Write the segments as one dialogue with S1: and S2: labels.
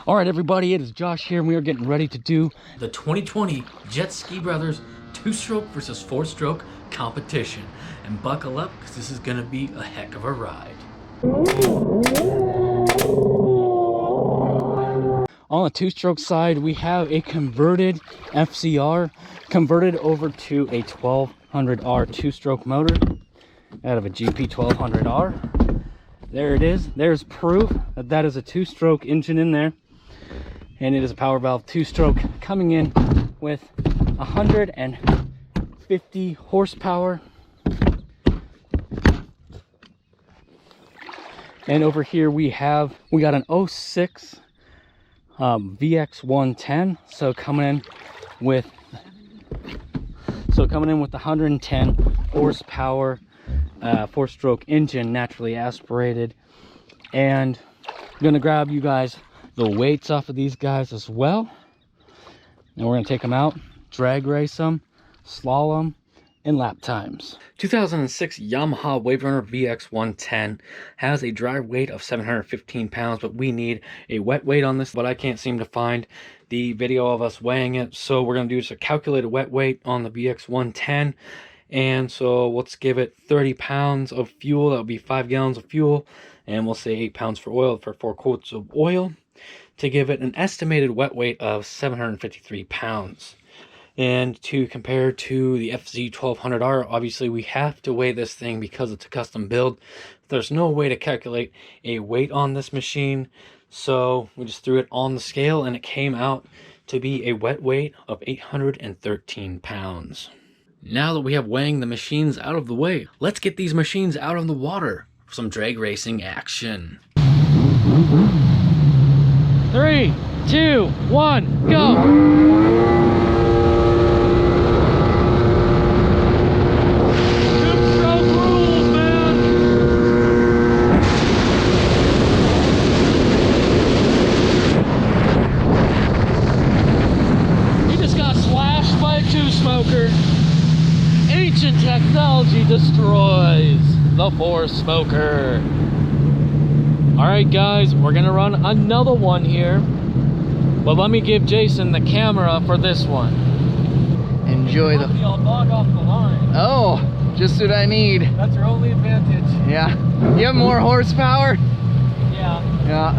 S1: All right, everybody, it is Josh here, and we are getting ready to do
S2: the 2020 Jetski Brothers 2-stroke versus 4-stroke competition. And buckle up, because this is going to be a heck of a ride.
S1: On the 2-stroke side, we have a converted FCR converted over to a 1200R 2-stroke motor out of a GP 1200R. There it is. There's proof that that is a 2-stroke engine in there, and it is a power valve 2-stroke coming in with 150 horsepower. And over here we got an 06 VX110, so coming in with 110 horsepower 4-stroke engine, naturally aspirated. And I'm gonna grab you guys the weights off of these guys as well, and we're gonna take them out, drag race them, slalom, and lap times. 2006 Yamaha waverunner VX110 has a dry weight of 715 pounds, but we need a wet weight on this, but I can't seem to find the video of us weighing it, so we're going to do just a calculated wet weight on the VX110. And so let's give it 30 pounds of fuel. That would be 5 gallons of fuel, and we'll say 8 pounds for oil for 4 quarts of oil, to give it an estimated wet weight of 753 pounds. And to compare to the FZ1200R, obviously we have to weigh this thing because it's a custom build. There's no way to calculate a weight on this machine, so we just threw it on the scale, and it came out to be a wet weight of 813 pounds. Now that we have weighing the machines out of the way, let's get these machines out on the water for some drag racing action. 3, 2, 1, go! Ancient technology destroys the 4-smoker. Alright guys, we're gonna run another one here, but let me give Jason the camera for this one.
S3: Enjoy the...
S1: I'll bog off the line.
S3: Oh, just what I need.
S1: That's your only advantage.
S3: Yeah. You have more horsepower?
S1: Yeah.
S3: Yeah.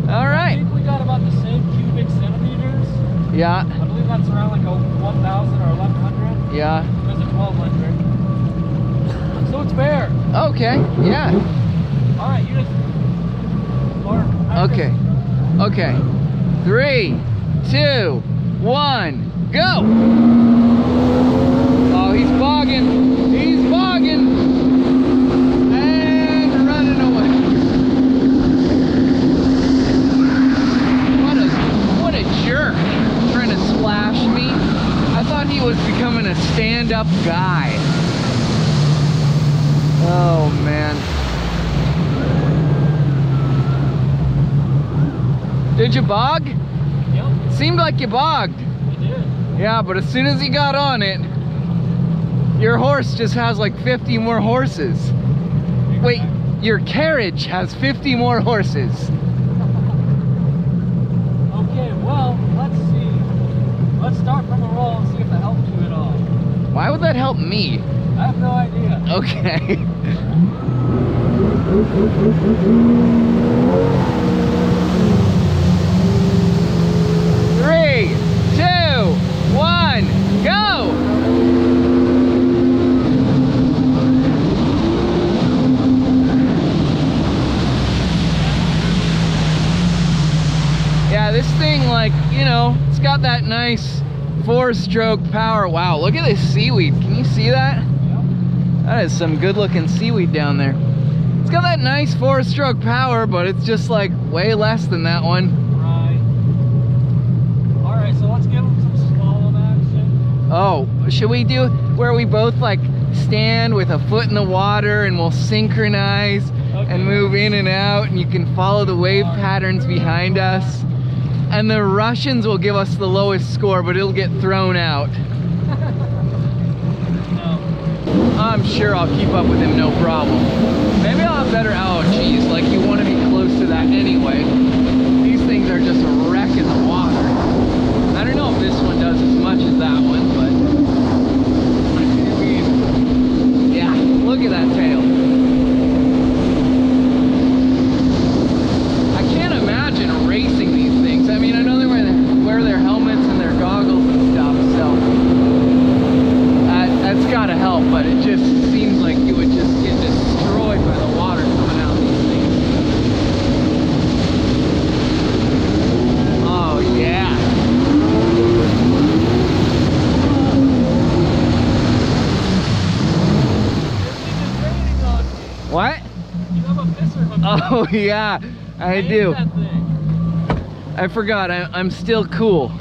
S3: Alright.
S1: I think we got about the same cubic centimeters.
S3: Yeah.
S1: I believe that's around like a 1,000 or 1,100.
S3: Yeah.
S1: There's a 1,200. So it's fair.
S3: Okay. Yeah.
S1: All right, you just.
S3: Okay. Okay. 3, 2, 1, go! Oh, he's bogging. He's bogging. And running away. What a jerk. Trying to splash me. I thought he was becoming a stand-up guy. Oh, man. Did you bog?
S1: Yep.
S3: Seemed like you bogged.
S1: I did.
S3: Yeah, but as soon as he got on it, your horse just has like 50 more horses. Wait, your carriage has 50 more horses.
S1: Okay, well, let's see. Let's start from the roll and see if that helps you at all.
S3: Why would that help me?
S1: I have no idea.
S3: Okay. Three, 2, 1, go! Yeah, this thing, like, you know, it's got that nice 4-stroke power. Wow, look at this seaweed. Can you see that? That is some good looking seaweed down there. It's got that nice 4-stroke power, but it's just like way less than that one.
S1: Right. All right, so let's give them some slalom action.
S3: Oh, should we do where we both like stand with a foot in the water and we'll synchronize and move in and out, and you can follow the wave patterns behind us? And the Russians will give us the lowest score, but it'll get thrown out. I'm sure I'll keep up with him, no problem. Maybe I'll have better, oh geez, like you want to be close to that anyway. These things are just Oh yeah, I do. I forgot, I'm still cool.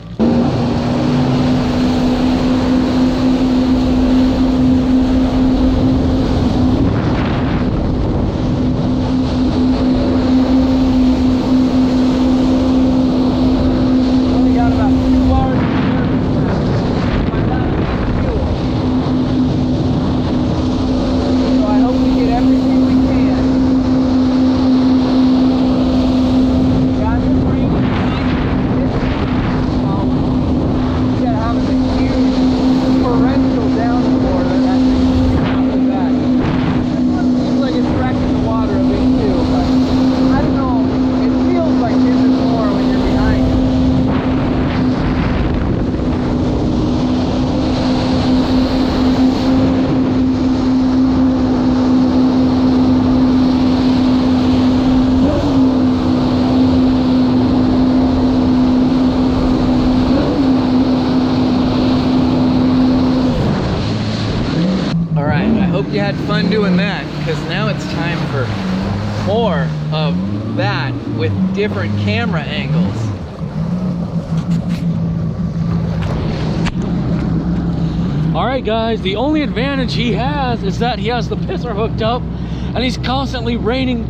S3: You had fun doing that, because now it's time for more of that with different camera angles.
S1: All right, guys, the only advantage he has is that he has the pisser hooked up and he's constantly raining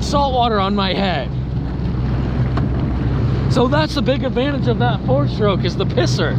S1: salt water on my head. So that's the big advantage of that 4-stroke, is the pisser.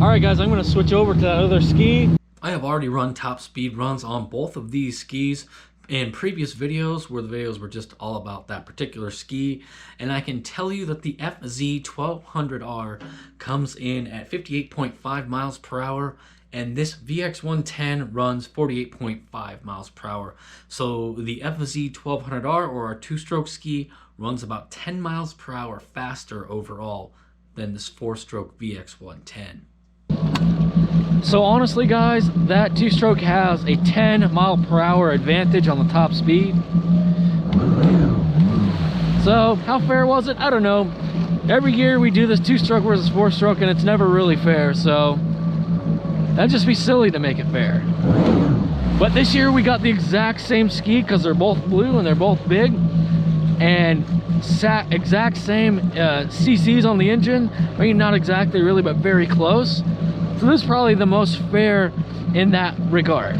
S1: Alright guys, I'm going to switch over to that other ski.
S2: I have already run top speed runs on both of these skis in previous videos, where the videos were just all about that particular ski, and I can tell you that the FZ1200R comes in at 58.5 miles per hour, and this VX110 runs 48.5 miles per hour. So the FZ1200R, or our 2-stroke ski, runs about 10 miles per hour faster overall than this 4-stroke VX110.
S1: So honestly guys, that 2-stroke has a 10 mile per hour advantage on the top speed. So how fair was it? I don't know. Every year we do this 2-stroke versus 4-stroke and it's never really fair, so that'd just be silly to make it fair. But this year we got the exact same ski because they're both blue and they're both big, and exact same CCs on the engine. I mean, not exactly really, but very close. So this is probably the most fair in that regard.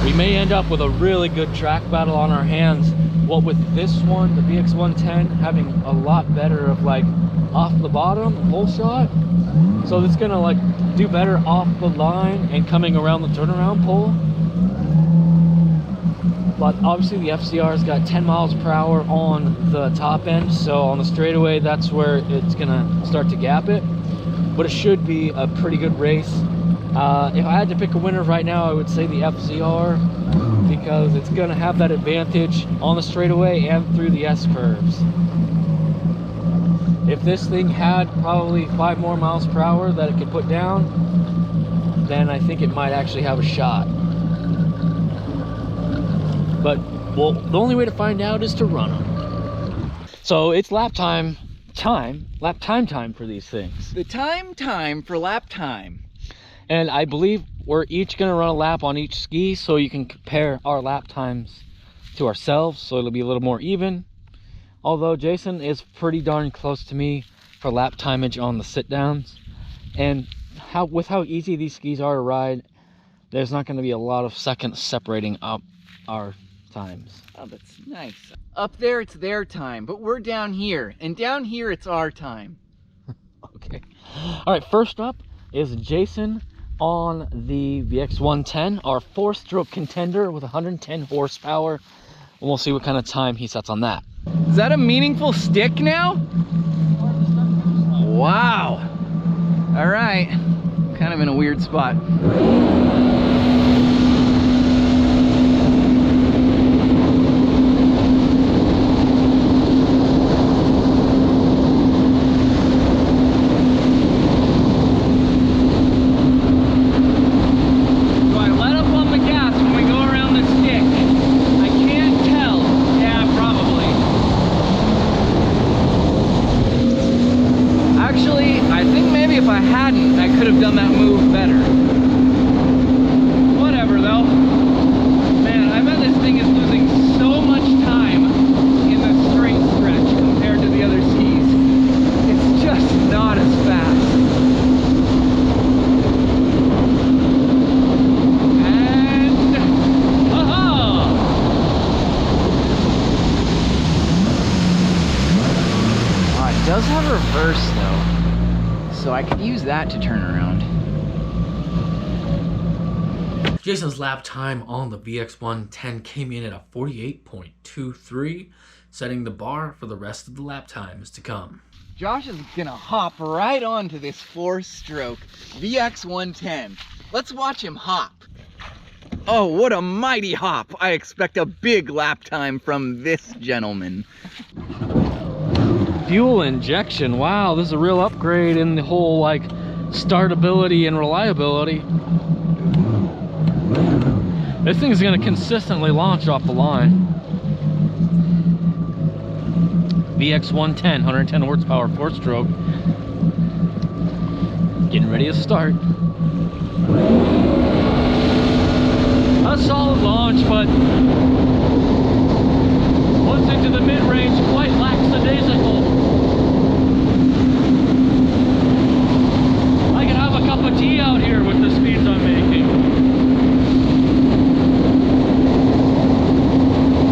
S1: We may end up with a really good track battle on our hands. What with this one, the VX110, having a lot better of like off the bottom, hole shot. So it's gonna like do better off the line and coming around the turnaround pole. But obviously the FCR's got 10 miles per hour on the top end, so on the straightaway that's where it's gonna start to gap it. But it should be a pretty good race. If I had to pick a winner right now, I would say the FZR, because it's going to have that advantage on the straightaway and through the S curves. If this thing had probably 5 more miles per hour that it could put down, then I think it might actually have a shot. But, well, the only way to find out is to run them. So it's lap time for these things.
S3: The time for lap time.
S1: And I believe we're each going to run a lap on each ski, so you can compare our lap times to ourselves, so it'll be a little more even. Although Jason is pretty darn close to me for lap timeage on the sit downs. And with how easy these skis are to ride, there's not going to be a lot of seconds separating up our times.
S3: Oh, that's nice. Up there it's their time, but we're down here, and down here it's our time.
S1: Okay. All right, first up is Jason on the VX110, our 4-stroke contender with 110 horsepower. And we'll see what kind of time he sets on that.
S3: Is that a meaningful stick now? Wow. All right. Kind of in a weird spot. Does have reverse though, so I could use that to turn around.
S2: Jason's lap time on the VX110 came in at a 48.23, setting the bar for the rest of the lap times to come.
S3: Josh is gonna hop right onto this 4-stroke VX110. Let's watch him hop. Oh, what a mighty hop. I expect a big lap time from this gentleman.
S1: Fuel injection, wow, this is a real upgrade in the whole like startability and reliability. This thing is going to consistently launch off the line. VX110, 110 horsepower, 4-stroke. Getting ready to start. A solid launch, but once into the mid-range, quite lackadaisical. I can have a cup of tea out here with the speeds I'm making.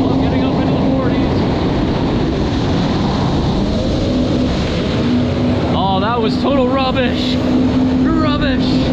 S1: Well, getting up into the 40s. Oh, that was total rubbish. Rubbish.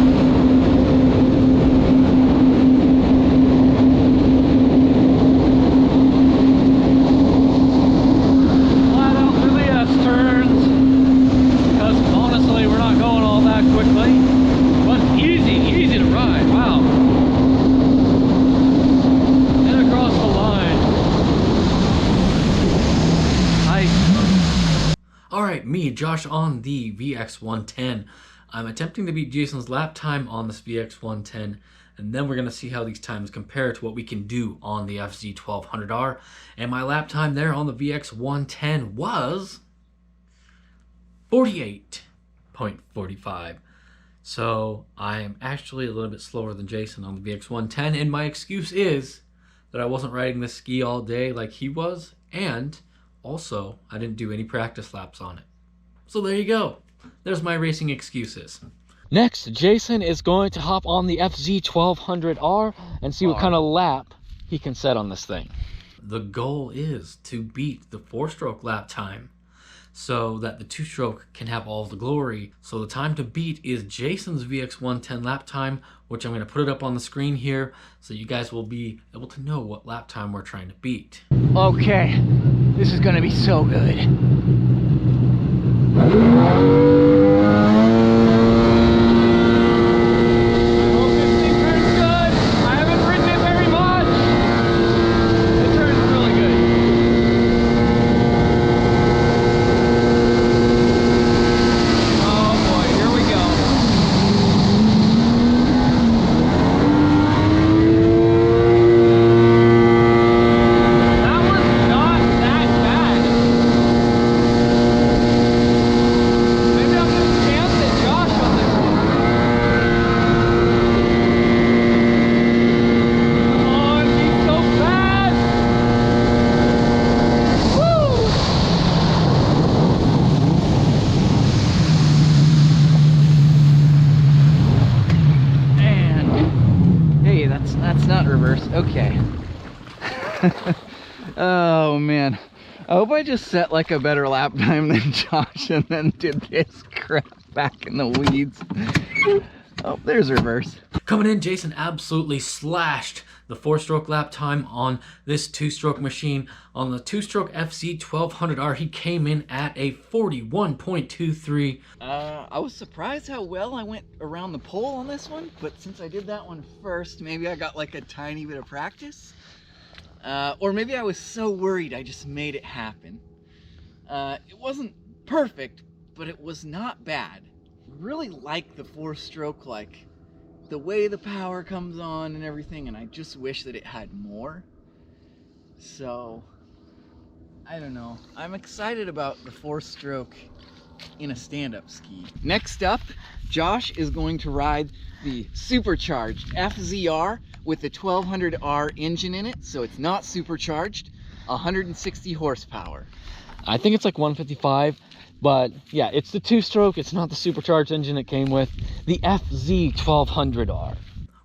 S2: Me, Josh, on the VX110. I'm attempting to beat Jason's lap time on this VX110, and then we're going to see how these times compare to what we can do on the FZ1200R. And my lap time there on the VX110 was 48.45. So I am actually a little bit slower than Jason on the VX110, and my excuse is that I wasn't riding this ski all day like he was, and also I didn't do any practice laps on it. So there you go. There's my racing excuses.
S1: Next, Jason is going to hop on the FZ1200R and see what kind of lap he can set on this thing.
S2: The goal is to beat the 4-stroke lap time so that the 2-stroke can have all the glory. So the time to beat is Jason's VX110 lap time, which I'm going to put it up on the screen here so you guys will be able to know what lap time we're trying to beat.
S3: Okay, this is going to be so good. That's not reverse. Okay. Oh man. I hope I just set like a better lap time than Josh and then did this crap back in the weeds. Oh, there's reverse.
S2: Coming in, Jason absolutely slashed the 4-stroke lap time on this 2-stroke machine. On the 2-stroke FZ 1200R, he came in at a 41.23.
S3: I was surprised how well I went around the pole on this one, but since I did that one first, maybe I got like a tiny bit of practice. Or maybe I was so worried I just made it happen. It wasn't perfect, but it was not bad. Really like the 4-stroke, like the way the power comes on and everything, and I just wish that it had more. So I don't know, I'm excited about the 4-stroke in a stand-up ski. Next up, Josh is going to ride the supercharged FZR with the 1200R engine in it, so it's not supercharged, 160 horsepower.
S1: I think it's like 155, but yeah, it's the 2-stroke. It's not the supercharged engine it came with. The FZ 1200R.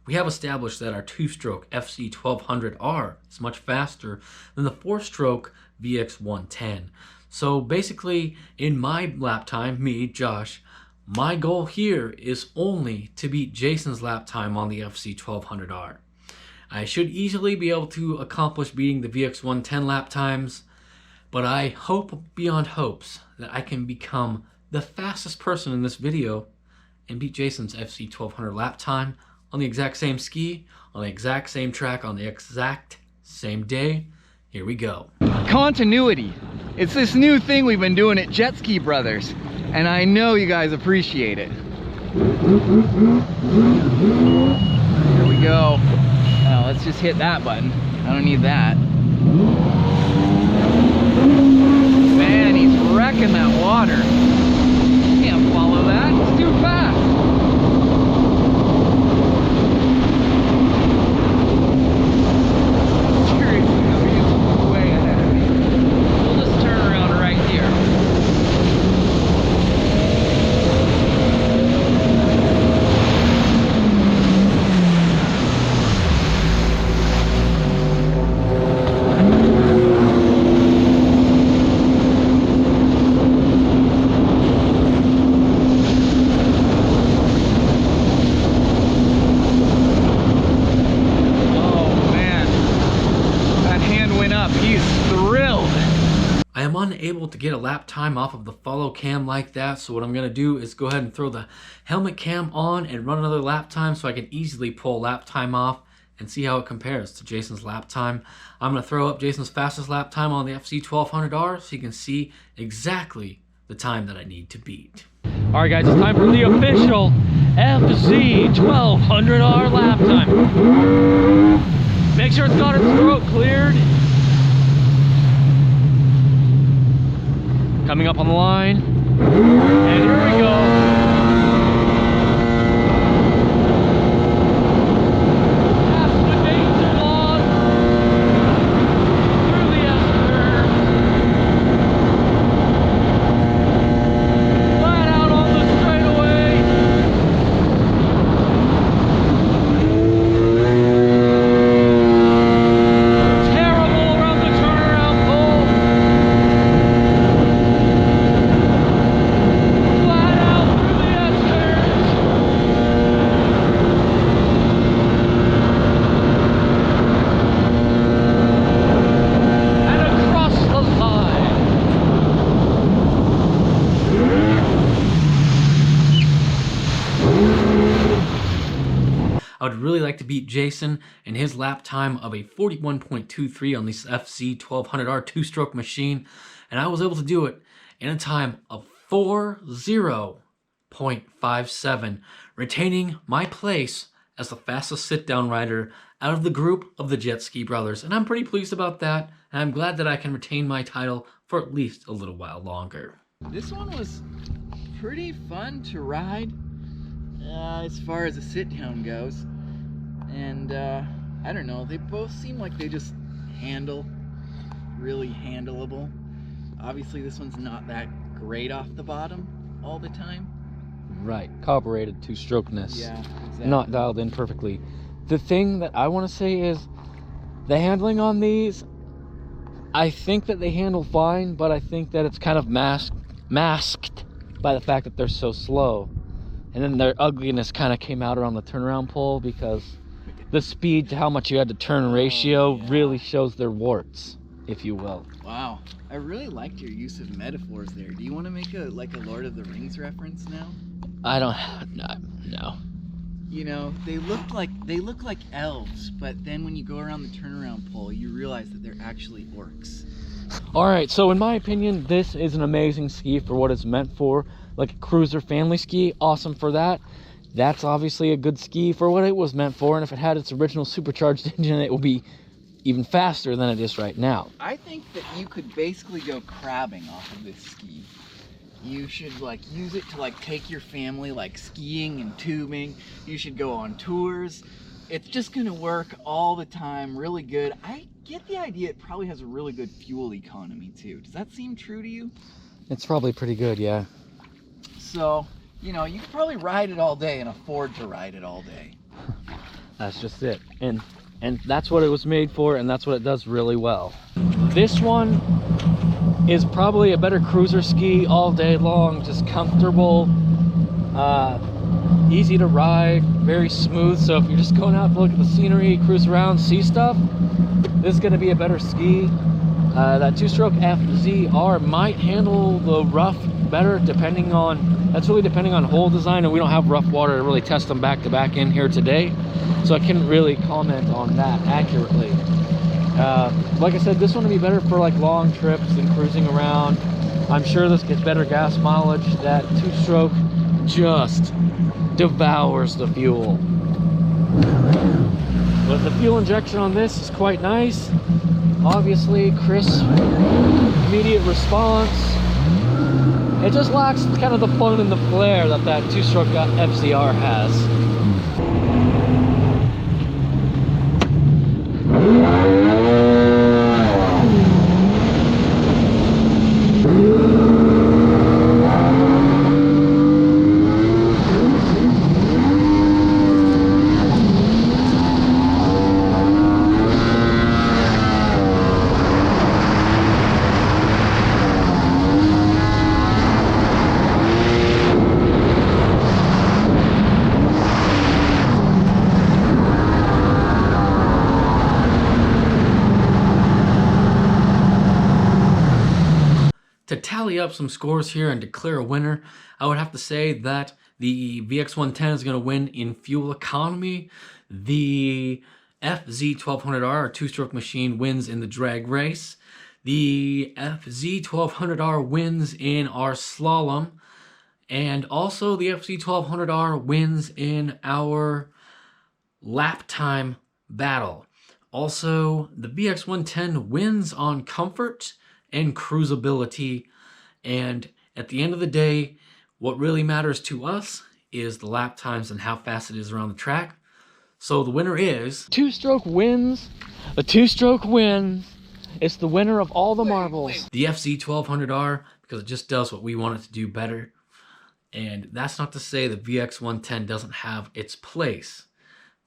S2: We have established that our 2-stroke FZ 1200R is much faster than the 4-stroke VX 110. So basically, in my lap time, me, Josh, my goal here is only to beat Jason's lap time on the FZ 1200R. I should easily be able to accomplish beating the VX 110 lap times, but I hope beyond hopes that I can become the fastest person in this video and beat Jason's FZ 1200 lap time on the exact same ski, on the exact same track, on the exact same day. Here we go.
S3: Continuity. It's this new thing we've been doing at Jetski Brothers, and I know you guys appreciate it. Here we go. Now let's just hit that button. I don't need that. Man, he's wrecking that water. Can't follow that. It's too fast. Seriously, though, he's way ahead of me. We'll just turn around right here.
S2: Unable to get a lap time off of the follow cam like that, so what I'm going to do is go ahead and throw the helmet cam on and run another lap time so I can easily pull lap time off and see how it compares to Jason's lap time. I'm going to throw up Jason's fastest lap time on the FZ 1200R so you can see exactly the time that I need to beat.
S1: Alright guys, it's time for the official FZ 1200R lap time. Make sure it's got its throat cleared. Coming up on the line, and here we go. Past the danger log, through the S-curve, flat out on the straightaway. Terrible around the turnaround pole.
S2: I would really like to beat Jason in his lap time of a 41.23 on this FZ 1200R 2-stroke machine, and I was able to do it in a time of 40.57, retaining my place as the fastest sit-down rider out of the group of the Jetski Brothers, and I'm pretty pleased about that, and I'm glad that I can retain my title for at least a little while longer.
S3: This one was pretty fun to ride as far as a sit-down goes, and I don't know, they both seem like they just handle really handleable. Obviously this one's not that great off the bottom all the time.
S1: Right, carbureted 2-strokeness.
S3: Yeah, exactly.
S1: Not dialed in perfectly. The thing that I want to say is the handling on these, I think that they handle fine, but I think that it's kind of masked by the fact that they're so slow. And then their ugliness kind of came out around the turnaround pole because the speed to how much you had to turn ratio really shows their warts, if you will.
S3: Wow, I really liked your use of metaphors there. Do you want to make a Lord of the Rings reference now?
S1: I don't, no.
S3: You know, they look like elves, but then when you go around the turnaround pole, you realize that they're actually orcs.
S1: All right, so in my opinion, this is an amazing ski for what it's meant for, like a cruiser family ski. Awesome for that. That's obviously a good ski for what it was meant for, and if it had its original supercharged engine, it would be even faster than it is right now.
S3: I think that you could basically go crabbing off of this ski. You should like use it to like take your family like skiing and tubing. You should go on tours. It's just gonna work all the time, really good. I get the idea it probably has a really good fuel economy too. Does that seem true to you?
S1: It's probably pretty good, yeah.
S3: So, you know, you could probably ride it all day and afford to ride it all day.
S1: That's just it. And that's what it was made for, and that's what it does really well. This one is probably a better cruiser ski all day long, just comfortable, easy to ride, very smooth. So if you're just going out to look at the scenery, cruise around, see stuff, this is going to be a better ski. That two-stroke FZR might handle the rough better, that's really depending on hole design, and we don't have rough water to really test them back to back in here today, so I can't really comment on that accurately. Like I said, this one would be better for like long trips and cruising around. I'm sure this gets better gas mileage. That two-stroke just devours the fuel. But the fuel injection on this is quite nice. Obviously, crisp, immediate response. It just lacks kind of the fun and the flair that that two-stroke FZR has.
S2: To tally up some scores here and declare a winner, I would have to say that the VX110 is going to win in fuel economy. The FZ1200R, our two-stroke machine, wins in the drag race. The FZ1200R wins in our slalom. And also the FZ1200R wins in our lap time battle. Also, the VX110 wins on comfort and cruisability, and at the end of the day, what really matters to us is the lap times and how fast it is around the track. So the winner is...
S1: Two-stroke wins. A two-stroke wins. It's the winner of all the marbles.
S2: The FZ1200R, because it just does what we want it to do better. And that's not to say the VX110 doesn't have its place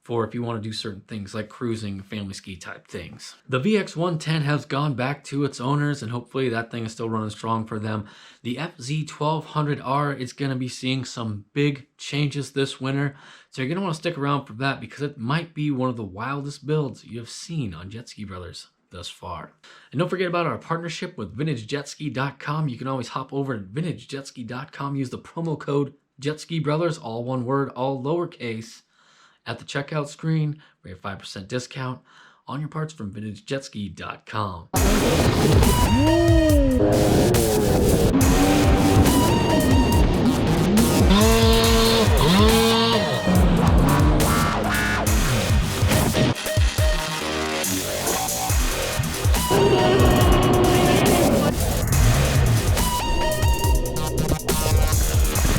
S2: for if you want to do certain things like cruising, family ski type things. The VX110 has gone back to its owners, and hopefully that thing is still running strong for them. The FZ1200R is going to be seeing some big changes this winter, so you're going to want to stick around for that because it might be one of the wildest builds you have seen on Jetski Brothers thus far. And don't forget about our partnership with VintageJetski.com. You can always hop over to VintageJetski.com, use the promo code JetskiBrothers, all one word, all lowercase, at the checkout screen. We have 5% discount on your parts from VintageJetski.com.